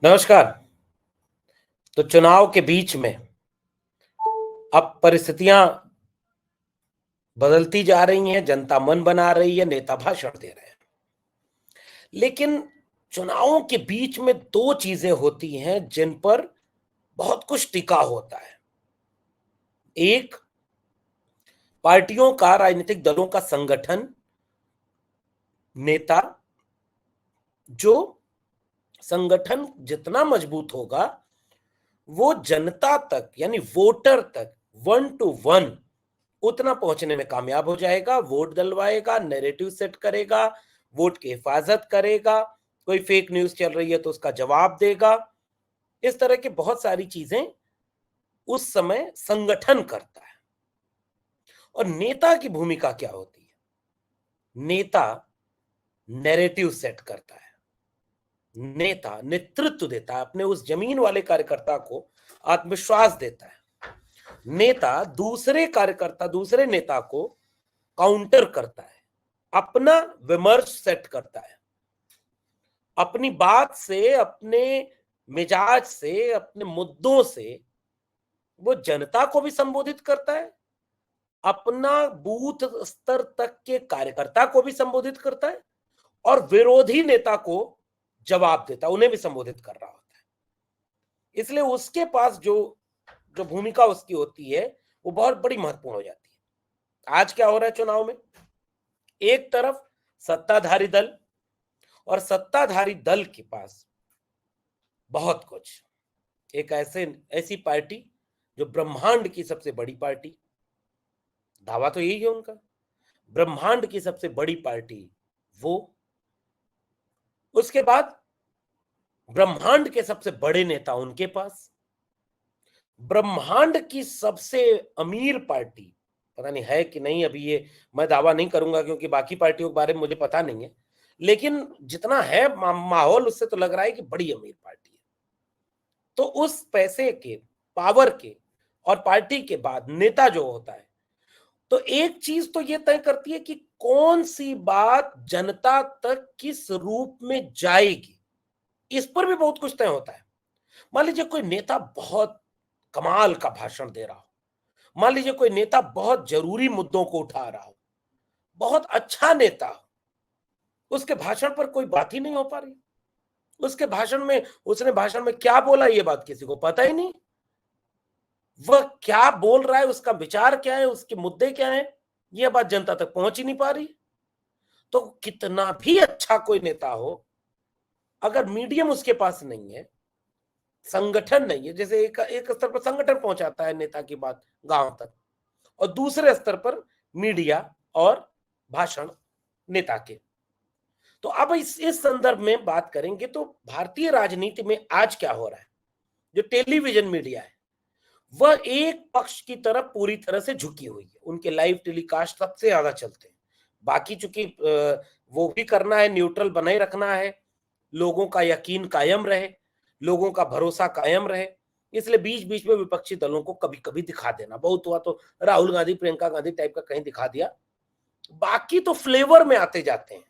नमस्कार। तो चुनाव के बीच में अब परिस्थितियां बदलती जा रही हैं, जनता मन बना रही है, नेता भाषण दे रहे हैं। लेकिन चुनावों के बीच में दो चीजें होती हैं जिन पर बहुत कुछ टिका होता है। एक, पार्टियों का, राजनीतिक दलों का संगठन, नेता। जो संगठन जितना मजबूत होगा, वो जनता तक यानी वोटर तक वन टू वन उतना पहुंचने में कामयाब हो जाएगा, वोट डलवाएगा, नैरेटिव सेट करेगा, वोट की हिफाजत करेगा, कोई फेक न्यूज चल रही है तो उसका जवाब देगा। इस तरह की बहुत सारी चीजें उस समय संगठन करता है। और नेता की भूमिका क्या होती है? नेता नैरेटिव सेट करता है, नेता नेतृत्व देता है, अपने उस जमीन वाले कार्यकर्ता को आत्मविश्वास देता है। नेता दूसरे कार्यकर्ता, दूसरे नेता को काउंटर करता है, अपना विमर्श सेट करता है, अपनी बात से, अपने मिजाज से, अपने मुद्दों से वो जनता को भी संबोधित करता है, अपना बूथ स्तर तक के कार्यकर्ता को भी संबोधित करता है और विरोधी नेता को जवाब देता है, उन्हें भी संबोधित कर रहा होता है। इसलिए उसके पास जो जो भूमिका उसकी होती है वो बहुत बड़ी महत्वपूर्ण हो जाती है। आज क्या हो रहा है चुनाव में? एक तरफ सत्ताधारी दल, और सत्ताधारी दल के पास बहुत कुछ, एक ऐसी पार्टी जो ब्रह्मांड की सबसे बड़ी पार्टी, दावा तो यही है उनका, ब्रह्मांड की सबसे बड़ी पार्टी वो। उसके बाद ब्रह्मांड के सबसे बड़े नेता उनके पास, ब्रह्मांड की सबसे अमीर पार्टी, पता नहीं है कि नहीं, अभी ये मैं दावा नहीं करूंगा क्योंकि बाकी पार्टियों के बारे में मुझे पता नहीं है, लेकिन जितना है माहौल उससे तो लग रहा है कि बड़ी अमीर पार्टी है। तो उस पैसे के, पावर के और पार्टी के बाद नेता जो होता है, तो एक चीज तो ये तय करती है कि कौन सी बात जनता तक किस रूप में जाएगी, इस पर भी बहुत कुछ तय होता है। मान लीजिए कोई नेता बहुत कमाल का भाषण दे रहा हो, मान लीजिए कोई नेता बहुत जरूरी मुद्दों को उठा रहा हो, बहुत अच्छा नेता हो, उसके भाषण पर कोई बात ही नहीं हो पा रही। उसके भाषण में, उसने भाषण में क्या बोला ये बात किसी को पता ही नहीं। वह क्या बोल रहा है, उसका विचार क्या है, उसके मुद्दे क्या है, यह बात जनता तक पहुंच ही नहीं पा रही। तो कितना भी अच्छा कोई नेता हो, अगर मीडियम उसके पास नहीं है, संगठन नहीं है, जैसे एक स्तर पर संगठन पहुंचाता है नेता की बात गांव तक, और दूसरे स्तर पर मीडिया और भाषण नेता के। तो अब इस संदर्भ में बात करेंगे तो भारतीय राजनीति में आज क्या हो रहा है? जो टेलीविजन मीडिया है वह एक पक्ष की तरफ पूरी तरह से झुकी हुई है, उनके लाइव टेलीकास्ट सबसे ज्यादा चलते हैं। बाकी चूंकि वो भी करना है, न्यूट्रल बनाए रखना है, लोगों का यकीन कायम रहे, लोगों का भरोसा कायम रहे, इसलिए बीच बीच में विपक्षी दलों को कभी कभी दिखा देना, बहुत हुआ तो राहुल गांधी, प्रियंका गांधी टाइप का कहीं दिखा दिया, बाकी तो फ्लेवर में आते जाते हैं।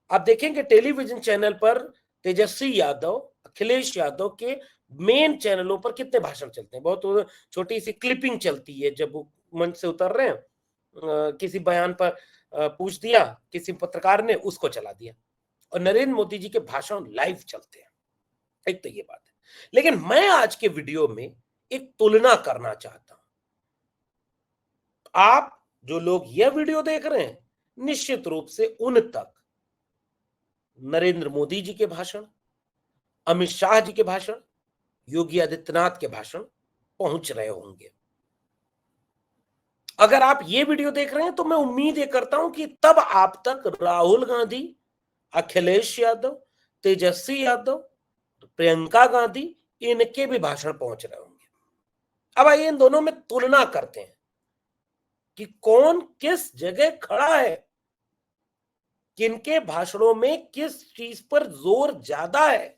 आप देखेंगे टेलीविजन चैनल पर तेजस्वी यादव, अखिलेश यादव के मेन चैनलों पर कितने भाषण चलते हैं, बहुत छोटी सी क्लिपिंग चलती है, जब वो मंच से उतर रहे हैं, किसी बयान पर पूछ दिया किसी पत्रकार ने, उसको चला दिया। और नरेंद्र मोदी जी के भाषण लाइव चलते हैं। एक तो ये बात है, लेकिन मैं आज के वीडियो में एक तुलना करना चाहता हूं। आप जो लोग यह वीडियो देख रहे हैं, निश्चित रूप से उन तक नरेंद्र मोदी जी के भाषण, अमित शाह जी के भाषण, योगी आदित्यनाथ के भाषण पहुंच रहे होंगे। अगर आप ये वीडियो देख रहे हैं तो मैं उम्मीद ये करता हूं कि तब आप तक राहुल गांधी, अखिलेश यादव, तेजस्वी यादव, प्रियंका गांधी, इनके भी भाषण पहुंच रहे होंगे। अब आइए इन दोनों में तुलना करते हैं कि कौन किस जगह खड़ा है, किनके भाषणों में किस चीज पर जोर ज्यादा है।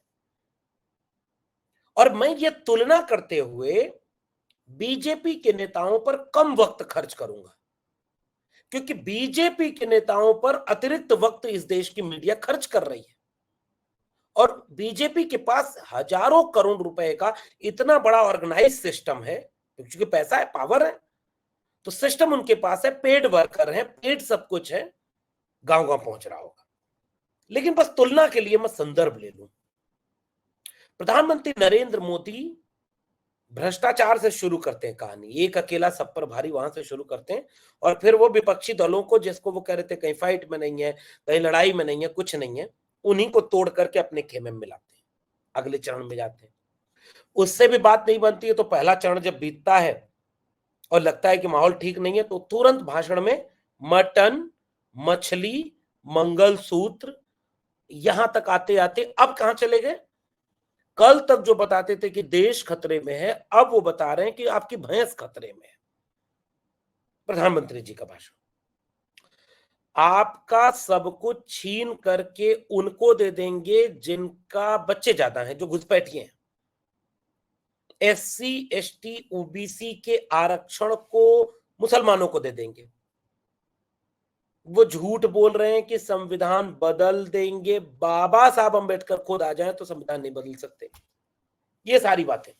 और मैं ये तुलना करते हुए बीजेपी के नेताओं पर कम वक्त खर्च करूंगा, क्योंकि बीजेपी के नेताओं पर अतिरिक्त वक्त इस देश की मीडिया खर्च कर रही है। और बीजेपी के पास हजारों करोड़ रुपए का इतना बड़ा ऑर्गेनाइज सिस्टम है, क्योंकि पैसा है, पावर है, तो सिस्टम उनके पास है, पेड वर्कर है, पेड सब कुछ है, गांव गांव पहुंच रहा होगा। लेकिन बस तुलना के लिए मैं संदर्भ ले लूं, प्रधानमंत्री नरेंद्र मोदी भ्रष्टाचार से शुरू करते हैं कहानी, एक अकेला सब पर भारी, वहां से शुरू करते हैं, और फिर वो विपक्षी दलों को, जिसको वो कह रहे थे कहीं फाइट में नहीं है, कहीं लड़ाई में नहीं है, कुछ नहीं है, उन्हीं को तोड़ करके अपने खेमे में मिलाते हैं, अगले चरण में जाते हैं। उससे भी बात नहीं बनती है तो पहला चरण जब बीतता है और लगता है कि माहौल ठीक नहीं है, तो तुरंत भाषण में मटन, मछली, मंगलसूत्र, यहां तक आते आते अब कहां चले गए? कल तक जो बताते थे कि देश खतरे में है, अब वो बता रहे हैं कि आपकी भैंस खतरे में है। प्रधानमंत्री जी का भाषण, आपका सब कुछ छीन करके उनको दे देंगे जिनका बच्चे ज्यादा हैं, जो घुसपैठिए हैं। एससी, एसटी, ओबीसी के आरक्षण को मुसलमानों को दे देंगे। वो झूठ बोल रहे हैं कि संविधान बदल देंगे, बाबा साहब अंबेडकर खुद आ जाएं तो संविधान नहीं बदल सकते। ये सारी बातें,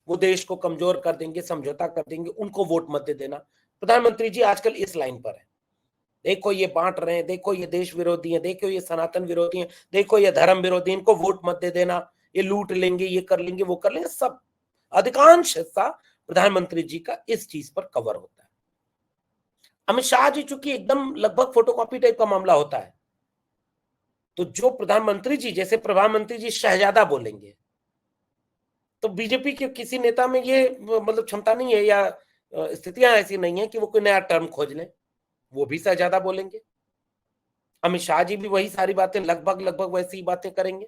वो देश को कमजोर कर देंगे, समझौता कर देंगे, उनको वोट मत दे देना। प्रधानमंत्री जी आजकल इस लाइन पर है, देखो ये बांट रहे हैं, देखो ये देश विरोधी हैं, देखो ये सनातन विरोधी हैं, देखो ये धर्म विरोधी, इनको वोट मत दे देना, ये लूट लेंगे, ये कर लेंगे, वो कर लेंगे। सब अधिकांश हिस्सा प्रधानमंत्री जी का इस चीज पर कवर होता है। अमित शाह जी चूंकि एकदम लगभग फोटोकॉपी टाइप का मामला होता है, तो जो प्रधानमंत्री जी, जैसे प्रधानमंत्री जी शहजादा बोलेंगे, तो बीजेपी के किसी नेता में ये मतलब क्षमता नहीं है, या स्थितियां ऐसी नहीं है कि वो कोई नया टर्म खोज लें, वो भी शहजादा बोलेंगे। अमित शाह जी भी वही सारी बातें लगभग लगभग वैसी ही बातें करेंगे।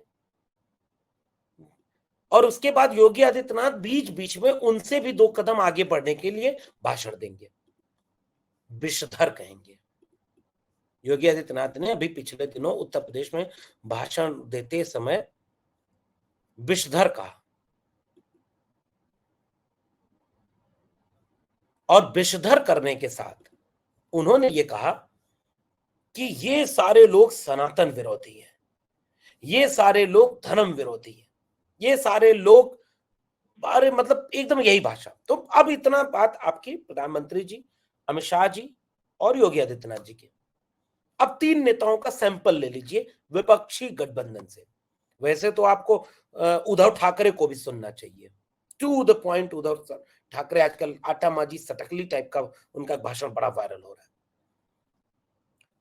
और उसके बाद योगी आदित्यनाथ बीच बीच में उनसे भी 2 कदम आगे बढ़ने के लिए भाषण देंगे, विषधर कहेंगे। योगी आदित्यनाथ ने अभी पिछले दिनों उत्तर प्रदेश में भाषण देते समय विषधर कहा, और विषधर करने के साथ उन्होंने ये कहा कि ये सारे लोग सनातन विरोधी हैं, ये सारे लोग धर्म विरोधी हैं, ये सारे लोग, अरे मतलब एकदम यही भाषा। तो अब इतना बात आपकी प्रधानमंत्री जी, अमित शाह जी और योगी आदित्यनाथ जी की। अब 3 नेताओं का सैंपल ले लीजिए विपक्षी गठबंधन से। वैसे तो आपको उद्धव ठाकरे को भी सुनना चाहिए, to the point. Uddhav Thackeray आजकल आटा माजी सटकली टाइप का उनका भाषण बड़ा वायरल हो रहा है।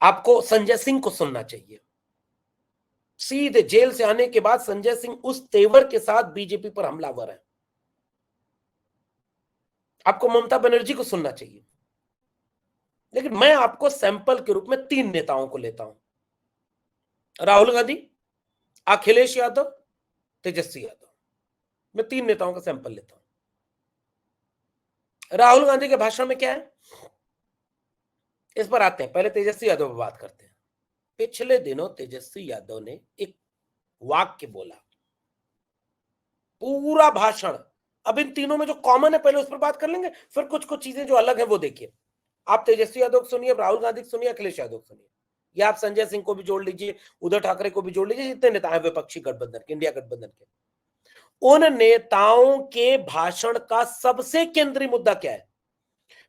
आपको संजय सिंह को सुनना चाहिए। सीधे जेल से आने के बाद संजय सिंह उस तेवर के साथ बीजेपी पर हमलावर है। आपको ममता बनर्जी को सुनना चाहिए। लेकिन मैं आपको सैंपल के रूप में 3 नेताओं को लेता हूं, राहुल गांधी, अखिलेश यादव, तेजस्वी यादव। मैं 3 नेताओं का सैंपल लेता हूं। राहुल गांधी के भाषण में क्या है, इस पर आते हैं। पहले तेजस्वी यादव पर बात करते हैं। पिछले दिनों तेजस्वी यादव ने एक वाक्य बोला, पूरा भाषण। अब इन तीनों में जो कॉमन है पहले उस पर बात कर लेंगे, फिर कुछ कुछ चीजें जो अलग है वो देखिए। आप तेजस्वी यादव को सुनिए, राहुल गांधी को सुनिए, अखिलेश यादव को सुनिए, या आप संजय सिंह को भी जोड़ लीजिए, उद्धव ठाकरे को भी जोड़ लीजिए, जितने नेता हैं विपक्षी गठबंधन के, इंडिया गठबंधन के। उन नेताओं के भाषण का सबसे केंद्रीय मुद्दा क्या है?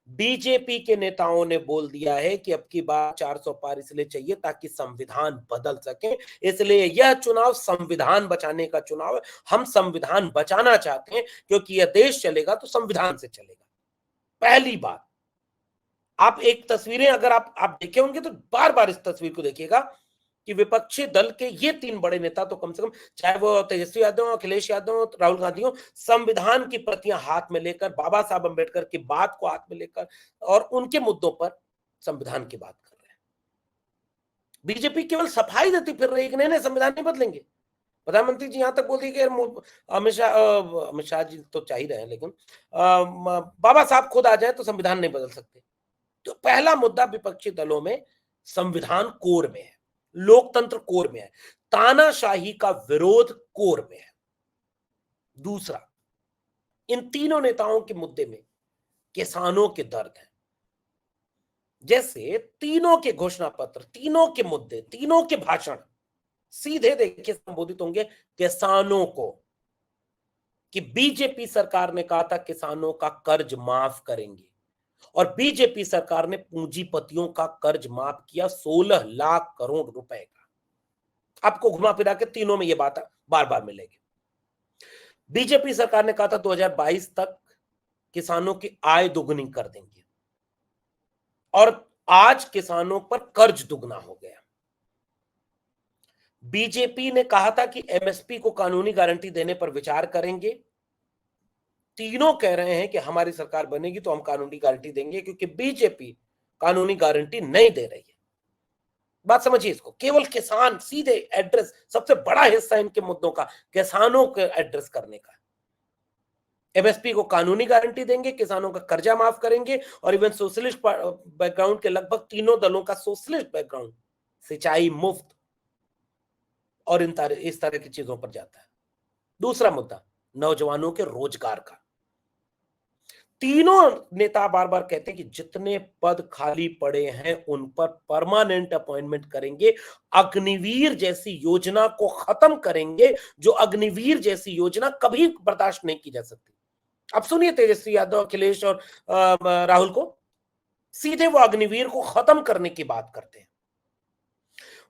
बीजेपी के नेताओं ने बोल दिया है कि अब की बार 400 पार इसलिए चाहिए ताकि संविधान बदल सके, इसलिए यह चुनाव संविधान बचाने का चुनाव है। हम संविधान बचाना चाहते हैं क्योंकि यह देश चलेगा तो संविधान से चलेगा। पहली बात, आप एक तस्वीरें अगर आप देखे होंगे तो बार बार इस तस्वीर को देखिएगा कि विपक्षी दल के ये 3 बड़े नेता तो कम से कम, चाहे वो तेजस्वी यादव हो, अखिलेश यादव हो, राहुल गांधी हो, संविधान की प्रतियां हाथ में लेकर, बाबा साहब अंबेडकर की बात को हाथ में लेकर और उनके मुद्दों पर संविधान की बात कर रहे हैं। बीजेपी केवल सफाई देती फिर रही है कि नहीं नहीं संविधान नहीं बदलेंगे। प्रधानमंत्री जी यहां तक बोल दिए कि अमित शाह जी तो चाह ही रहे हैं, लेकिन बाबा साहब खुद आ जाए तो संविधान नहीं बदल सकते। तो पहला मुद्दा विपक्षी दलों में संविधान कोर में है, लोकतंत्र कोर में है, तानाशाही का विरोध कोर में है। दूसरा, इन तीनों नेताओं के मुद्दे में किसानों के दर्द है। जैसे तीनों के घोषणा पत्र, तीनों के मुद्दे, तीनों के भाषण सीधे देखिए संबोधित होंगे किसानों को कि बीजेपी सरकार ने कहा था किसानों का कर्ज माफ करेंगे, और बीजेपी सरकार ने पूंजीपतियों का कर्ज माफ किया 16 लाख करोड़ रुपए का। आपको घुमा फिरा के तीनों में ये बात बार बार मिलेगी। बीजेपी सरकार ने कहा था 2022 तक किसानों की आय दुगनी कर देंगे, और आज किसानों पर कर्ज दुगना हो गया। बीजेपी ने कहा था कि एमएसपी को कानूनी गारंटी देने पर विचार करेंगे। तीनों कह रहे हैं कि हमारी सरकार बनेगी तो हम कानूनी गारंटी देंगे, क्योंकि बीजेपी कानूनी गारंटी नहीं दे रही है। बात समझिए इसको, केवल किसान सीधे एड्रेस, सबसे बड़ा हिस्सा इनके मुद्दों का किसानों को एड्रेस करने का। एमएसपी को कानूनी गारंटी देंगे, किसानों का कर्जा माफ करेंगे, और इवन सोशलिस्ट बैकग्राउंड के लगभग तीनों दलों का सोशलिस्ट बैकग्राउंड सिंचाई मुफ्त और इस तरह की चीजों पर जाता है। दूसरा मुद्दा नौजवानों के रोजगार का। तीनों नेता बार बार कहते हैं कि जितने पद खाली पड़े हैं उन पर परमानेंट अपॉइंटमेंट करेंगे, अग्निवीर जैसी योजना को खत्म करेंगे, जो अग्निवीर जैसी योजना कभी बर्दाश्त नहीं की जा सकती। अब सुनिए तेजस्वी यादव, अखिलेश और राहुल को, सीधे वो अग्निवीर को खत्म करने की बात करते हैं,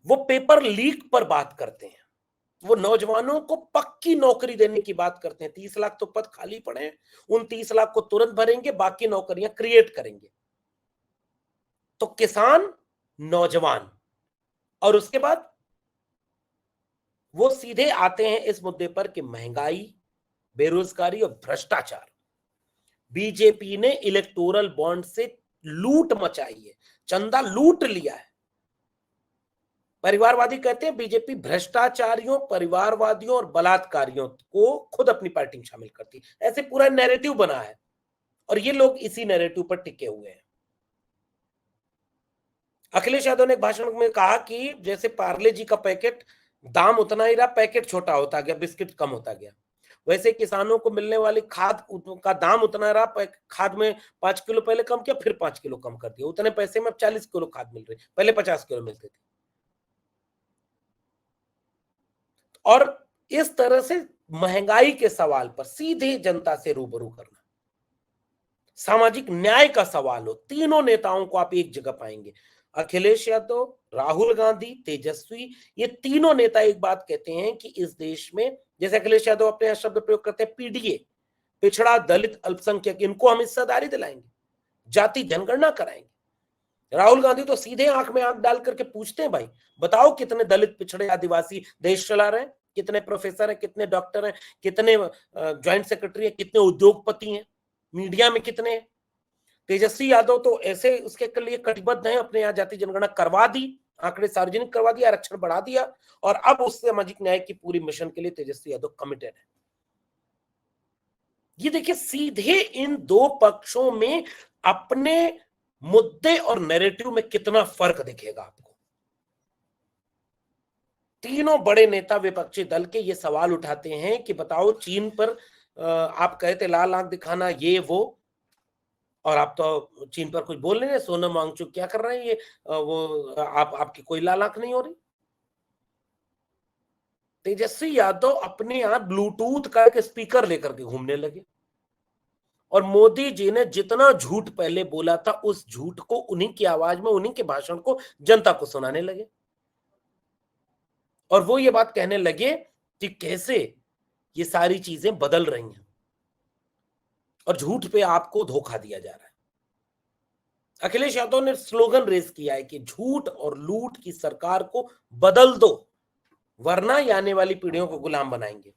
वो पेपर लीक पर बात करते हैं, वो नौजवानों को पक्की नौकरी देने की बात करते हैं। 30 लाख तो पद खाली पड़े हैं, उन 30 लाख को तुरंत भरेंगे, बाकी नौकरियां क्रिएट करेंगे। तो किसान, नौजवान, और उसके बाद वो सीधे आते हैं इस मुद्दे पर कि महंगाई, बेरोजगारी और भ्रष्टाचार। बीजेपी ने इलेक्टोरल बॉन्ड से लूट मचाई है, चंदा लूट लिया है। परिवारवादी कहते हैं बीजेपी भ्रष्टाचारियों, परिवारवादियों और बलात्कारियों को खुद अपनी पार्टी में शामिल करती है। ऐसे पूरा नैरेटिव बना है, और ये लोग इसी नैरेटिव पर टिके हुए हैं। अखिलेश यादव ने एक भाषण में कहा कि जैसे पार्ले जी का पैकेट दाम उतना ही रहा, पैकेट छोटा होता गया, बिस्किट कम होता गया, वैसे किसानों को मिलने वाली खाद का दाम उतना रहा, खाद में 5 किलो पहले कम किया, फिर 5 किलो कम कर दिया, उतने पैसे में अब 40 किलो खाद मिल रही, पहले 50 किलो मिलती थी। और इस तरह से महंगाई के सवाल पर सीधे जनता से रूबरू करना, सामाजिक न्याय का सवाल हो, तीनों नेताओं को आप एक जगह पाएंगे। अखिलेश यादव, राहुल गांधी, तेजस्वी, ये तीनों नेता एक बात कहते हैं कि इस देश में, जैसे अखिलेश यादव अपने यहाँ शब्द प्रयोग करते हैं पीडीए, पिछड़ा, दलित, अल्पसंख्यक, इनको हम हिस्सेदारी दिलाएंगे, जाति जनगणना कराएंगे। राहुल गांधी तो सीधे आंख में आंख डाल करके पूछते हैं, भाई बताओ कितने दलित, पिछड़े, आदिवासी देश चला रहे हैं, कितने प्रोफेसर हैं, कितने डॉक्टर हैं, कितने ज्वाइंट सेक्रेटरी हैं, कितने उद्योगपति हैं, मीडिया में कितने हैं। तेजस्वी यादव तो ऐसे उसके लिए कटिबद्ध हैं, अपने यहाँ जाति जनगणना करवा दी, आंकड़े सार्वजनिक करवा दिया, आरक्षण बढ़ा दिया, और अब उस सामाजिक न्याय की पूरी मिशन के लिए तेजस्वी यादव कमिटेड है। ये देखिए सीधे इन दो पक्षों में अपने मुद्दे और नैरेटिव में कितना फर्क दिखेगा आपको। तीनों बड़े नेता विपक्षी दल के ये सवाल उठाते हैं कि बताओ चीन पर आप कहे थे लाल आंख दिखाना, ये वो, और आप तो चीन पर कुछ बोल नहीं रहे, सोनम वांगचुक क्या कर रहे हैं, ये वो आपकी कोई लाल आंख नहीं हो रही। तेजस्वी यादव अपने यहाँ ब्लूटूथ का एक स्पीकर लेकर के घूमने लगे, और मोदी जी ने जितना झूठ पहले बोला था उस झूठ को उन्हीं की आवाज में, उन्हीं के भाषण को जनता को सुनाने लगे, और वो ये बात कहने लगे कि कैसे ये सारी चीजें बदल रही हैं और झूठ पे आपको धोखा दिया जा रहा है। अखिलेश यादव ने स्लोगन रेस किया है कि झूठ और लूट की सरकार को बदल दो, वरना ये आने वाली पीढ़ियों को गुलाम बनाएंगे।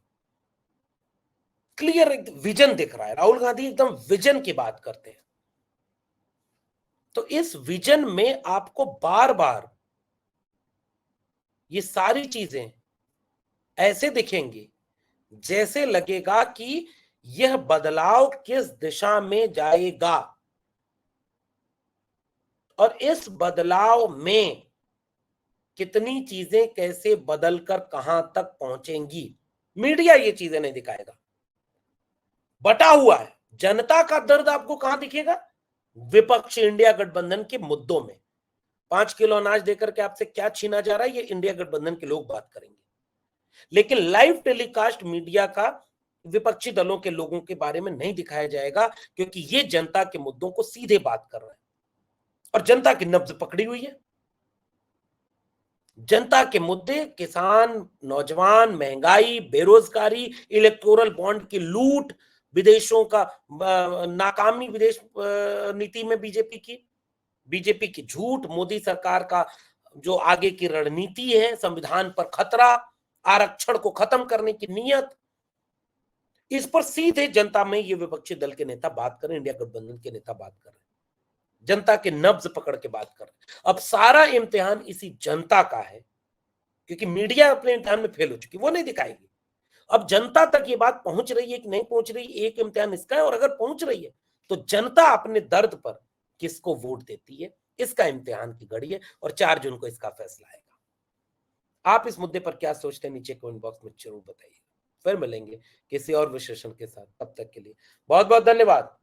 क्लियर एक विजन दिख रहा है, राहुल गांधी एकदम विजन की बात करते हैं। तो इस विजन में आपको बार बार ये सारी चीजें ऐसे दिखेंगी जैसे लगेगा कि यह बदलाव किस दिशा में जाएगा, और इस बदलाव में कितनी चीजें कैसे बदलकर कहां तक पहुंचेंगी। मीडिया ये चीजें नहीं दिखाएगा, बटा हुआ है। जनता का दर्द आपको कहां दिखेगा? विपक्ष इंडिया गठबंधन के मुद्दों में। 5 किलो अनाज देकर के आपसे क्या छीना जा रहा है, ये इंडिया गठबंधन के लोग बात करेंगे। लेकिन लाइव टेलीकास्ट मीडिया का विपक्षी दलों के लोगों के बारे में नहीं दिखाया जाएगा, क्योंकि ये जनता के मुद्दों को सीधे बात कर रहे हैं और जनता की नब्ज पकड़ी हुई है। जनता के मुद्दे किसान, नौजवान, महंगाई, बेरोजगारी, इलेक्टोरल बॉन्ड की लूट, विदेशों का नाकामी विदेश नीति में बीजेपी की झूठ, मोदी सरकार का जो आगे की रणनीति है, संविधान पर खतरा, आरक्षण को खत्म करने की नीयत, इस पर सीधे जनता में ये विपक्षी दल के नेता बात कर रहे हैं, इंडिया गठबंधन के नेता बात कर रहे हैं, जनता के नब्ज पकड़ के बात कर रहे हैं। अब सारा इम्तिहान इसी जनता का है, क्योंकि मीडिया अपने इम्तिहान में फेल हो चुकी, वो नहीं दिखाएगी। अब जनता तक ये बात पहुंच रही है कि नहीं पहुंच रही, एक इम्तिहान इसका है, और अगर पहुंच रही है तो जनता अपने दर्द पर किसको वोट देती है, इसका इम्तिहान की घड़ी है, और 4 जून को इसका फैसला आएगा। आप इस मुद्दे पर क्या सोचते हैं, नीचे कमेंट बॉक्स में जरूर बताइए। फिर मिलेंगे किसी और विश्लेषण के साथ, तब तक के लिए बहुत बहुत धन्यवाद।